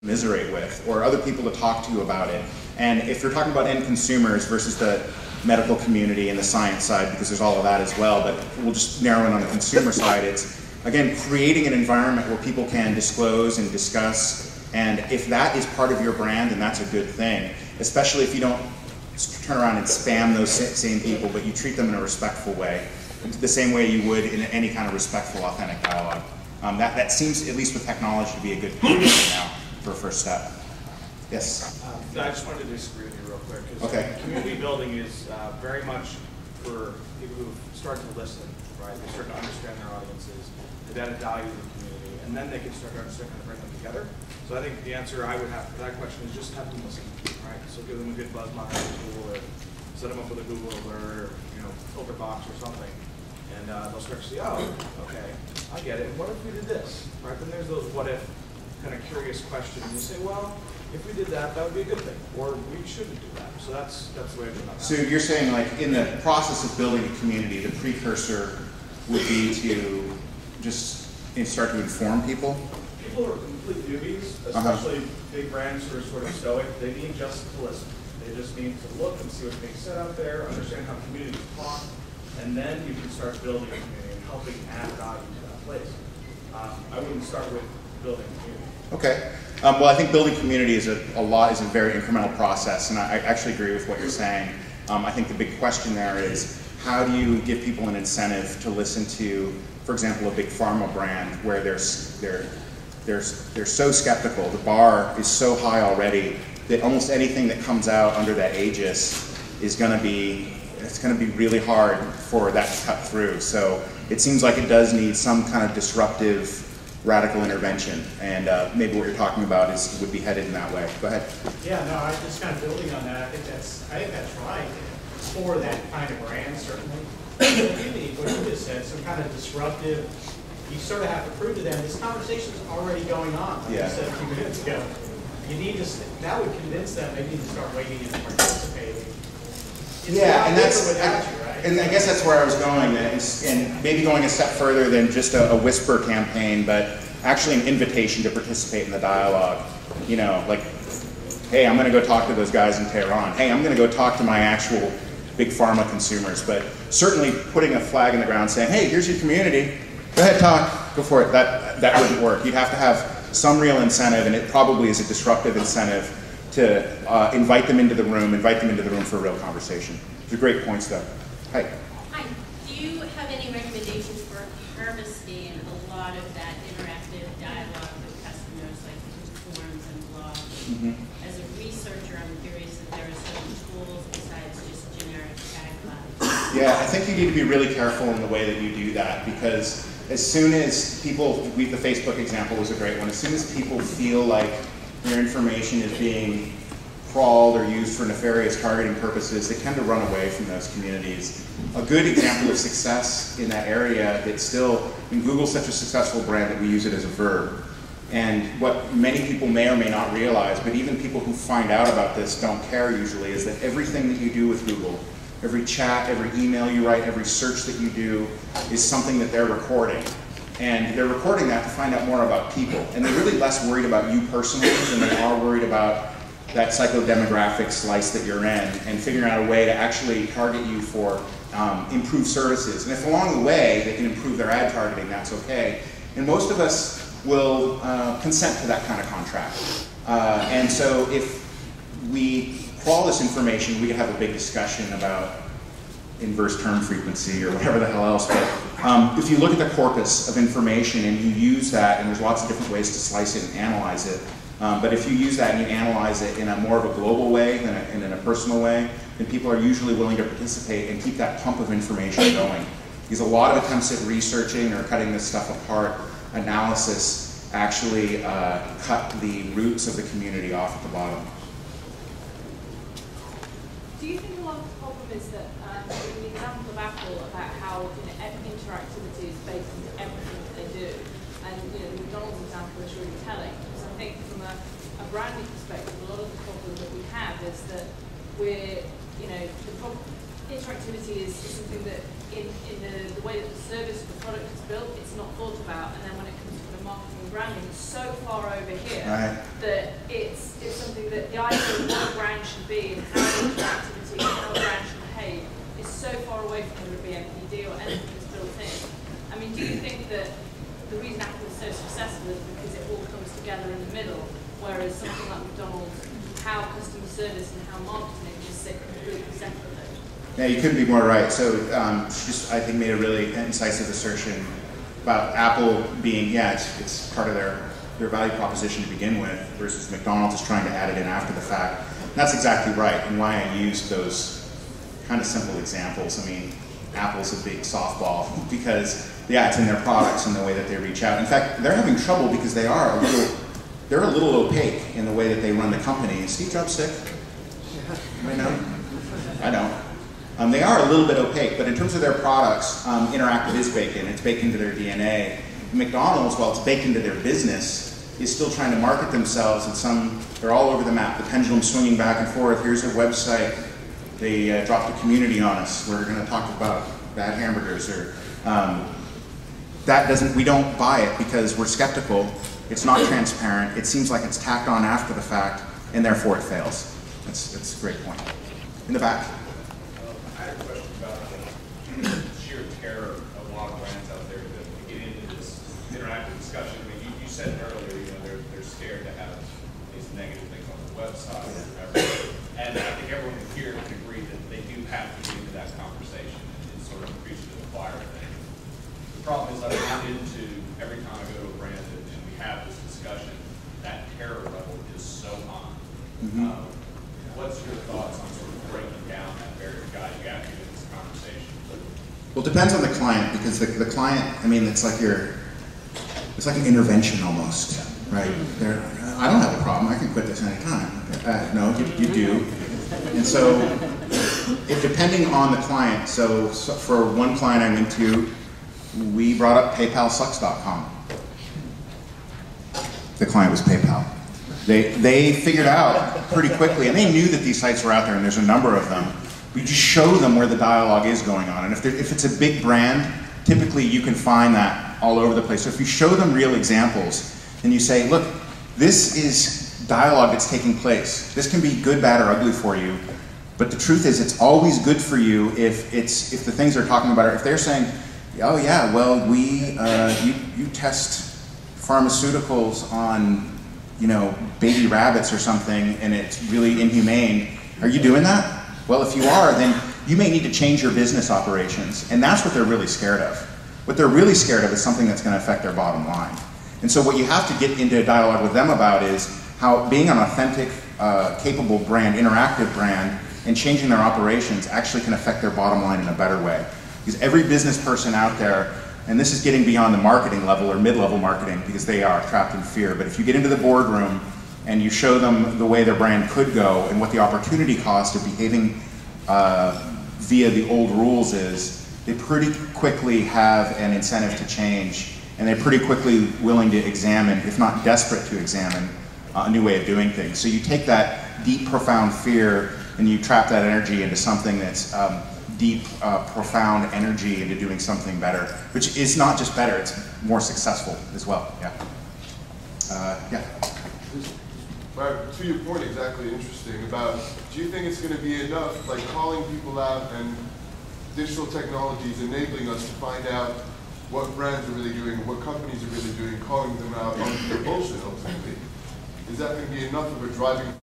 commiserate with, or other people to talk to about it. And if you're talking about end consumers versus the medical community and the science side, because there's all of that as well, but we'll just narrow in on the consumer side, it's, again, creating an environment where people can disclose and discuss, and if that is part of your brand, then that's a good thing, especially if you don't turn around and spam those same people, but you treat them in a respectful way, the same way you would in any kind of respectful, authentic dialogue. That seems, at least with technology, to be a good thing right now for a first step. Yes? I just wanted to disagree with you real quick. Okay. Community building is very much for people who start to listen, right? They start to understand their audiences, they've added value to the community, and then they can start to understand how to bring them together. So I think the answer I would have for that question is just have them listen, right? So give them a good buzz monitor tool, or set them up with a Google alert, or filter box or something, and they'll start to see, oh, okay, I get it. What if we did this, right? Then there's those what if kind of curious questions. You say, well, if we did that, that would be a good thing, or we shouldn't do that. So that's the way to do it. So you're saying, like, in the process of building a community, the precursor would be to just start to inform people? People are complete newbies, especially big brands who are sort of stoic. They need just to listen. They just need to look and see what's being said out there, understand how communities talk, and then you can start building a community and helping add value to that place. I wouldn't start with building a community. Okay. Well, I think building community is a very incremental process, and I actually agree with what you're saying. I think the big question there is, how do you give people an incentive to listen to, for example, a big pharma brand where they're so skeptical, the bar is so high already that almost anything that comes out under that aegis is going to be really hard for that to cut through. So it seems like it does need some kind of disruptive, radical intervention, and maybe what you're talking about would be headed in that way. Go ahead. Yeah, no, I just kind of building on that. I think that's right for that kind of brand, certainly. Maybe what you just said, some kind of disruptive. You sort of have to prove to them this conversation is already going on. Like you said a few minutes ago. You need to. That would convince them maybe to start waiting and participating. And that's without you, right? And I guess that's where I was going, and maybe going a step further than just a whisper campaign, but actually an invitation to participate in the dialogue. Like, hey, I'm going to go talk to those guys in Tehran. Hey, I'm going to go talk to my actual big pharma consumers. But certainly putting a flag in the ground saying, hey, here's your community. Go ahead, talk. Go for it. That wouldn't work. You'd have to have some real incentive, and it probably is a disruptive incentive to invite them into the room for a real conversation. Those are great points, though. Hi. Hi. Do you have any recommendations for harvesting a lot of that interactive dialogue with customers, like through forums and blogs? As a researcher, I'm curious if there are certain tools besides just generic tag clouds. Yeah, I think you need to be really careful in the way that you do that, because as soon as people, the Facebook example was a great one, as soon as people feel like their information is being crawled or used for nefarious targeting purposes, they tend to run away from those communities. A good example of success in that area that's still, Google's such a successful brand that we use it as a verb. And what many people may or may not realize, but even people who find out about this don't care usually, is that everything that you do with Google, every chat, every email you write, every search that you do is something that they're recording. And they're recording that to find out more about people. And they're really less worried about you personally than they are worried about that psychodemographic slice that you're in, and figuring out a way to actually target you for improved services. And if along the way they can improve their ad targeting, that's okay. And most of us will consent to that kind of contract. And so if we crawl this information, we can have a big discussion about inverse term frequency or whatever the hell else. But if you look at the corpus of information and you use that, and there's lots of different ways to slice it and analyze it, but if you use that and you analyze it in a more of a global way than in a personal way, then people are usually willing to participate and keep that pump of information going. Because a lot of attempts at researching or cutting this stuff apart, analysis, actually cut the roots of the community off at the bottom. Do you think a lot of the problem is that in the example of Apple about how interactivity is baked into everything that they do, and the McDonald's example is really telling, because I think from a branding perspective, a lot of the problem that we have is that we're, interactivity is something that in the way that the service or the product is built, it's not thought about, and then when it comes to the marketing and branding so far over here Right. that it's something that the idea of what a brand should be and how interactivity and how a brand should behave is so far away from whether it be MPD or anything that's built in. I mean, do you think that the reason Apple is so successful is because it all comes together in the middle, whereas something like McDonald's, how customer service and how marketing just sit completely separately? Yeah, you couldn't be more right. So she just, I think, made a really incisive assertion about Apple being, yeah, it's part of their value proposition to begin with, versus McDonald's is trying to add it in after the fact. And that's exactly right, and why I used those kind of simple examples. I mean, Apple's a big softball because, yeah, it's in their products and the way that they reach out. In fact, they're having trouble because they're a little opaque in the way that they run the company. Is Steve Jobs sick? Right now? I don't. They are a little bit opaque, but in terms of their products, interactive is baked in. It's baked into their DNA. McDonald's, while it's baked into their business, is still trying to market themselves, and they're all over the map. The pendulum swinging back and forth. Here's their website. They dropped a community on us. We're going to talk about bad hamburgers, or we don't buy it because we're skeptical. It's not transparent. It seems like it's tacked on after the fact, and therefore it fails. That's a great point. In the back. I had a question about the sheer terror of a lot of brands out there that get into this interactive discussion. I mean, you said earlier, they're scared to have these negative things on the website or whatever. And I think everyone here can agree that they do have to get into that conversation and sort of preach to the choir thing. The problem is I run into, every time I go to a brand and we have this discussion, that terror level is so high. What's your thoughts on sort of breaking down that barrier, guys? You have to get this conversation. Well, it depends on the client, because the client, I mean, it's like an intervention almost, right? I don't have a problem. I can quit this anytime. No, you do. And so, depending on the client, so for one client I went to, we brought up PayPalSucks.com. The client was PayPal. They figured out pretty quickly, and they knew that these sites were out there, and there's a number of them. We just show them where the dialogue is going on. And if it's a big brand, typically you can find that all over the place. So if you show them real examples, and you say, look, this is dialogue that's taking place. This can be good, bad, or ugly for you. But the truth is, it's always good for you if the things they're talking about are, if they're saying, oh yeah, well, you test pharmaceuticals on, baby rabbits or something, and it's really inhumane. Are you doing that? Well, if you are, then you may need to change your business operations. And that's what they're really scared of. What they're really scared of is something that's going to affect their bottom line. And so what you have to get into a dialogue with them about is how being an authentic, capable brand, interactive brand, and changing their operations actually can affect their bottom line in a better way. Because every business person out there, and this is getting beyond the marketing level or mid-level marketing, because they are trapped in fear, but if you get into the boardroom and you show them the way their brand could go and what the opportunity cost of behaving via the old rules is, they pretty quickly have an incentive to change, and they're pretty quickly willing to examine, if not desperate to examine, a new way of doing things. So you take that deep, profound fear and you trap that energy into something that's deep, profound energy into doing something better, which is not just better, it's more successful as well. Yeah. Yeah. To your point, exactly interesting about, do you think it's going to be enough, like calling people out and digital technologies enabling us to find out what brands are really doing, what companies are really doing, calling them out on their bullshit ultimately? Is that going to be enough of a driving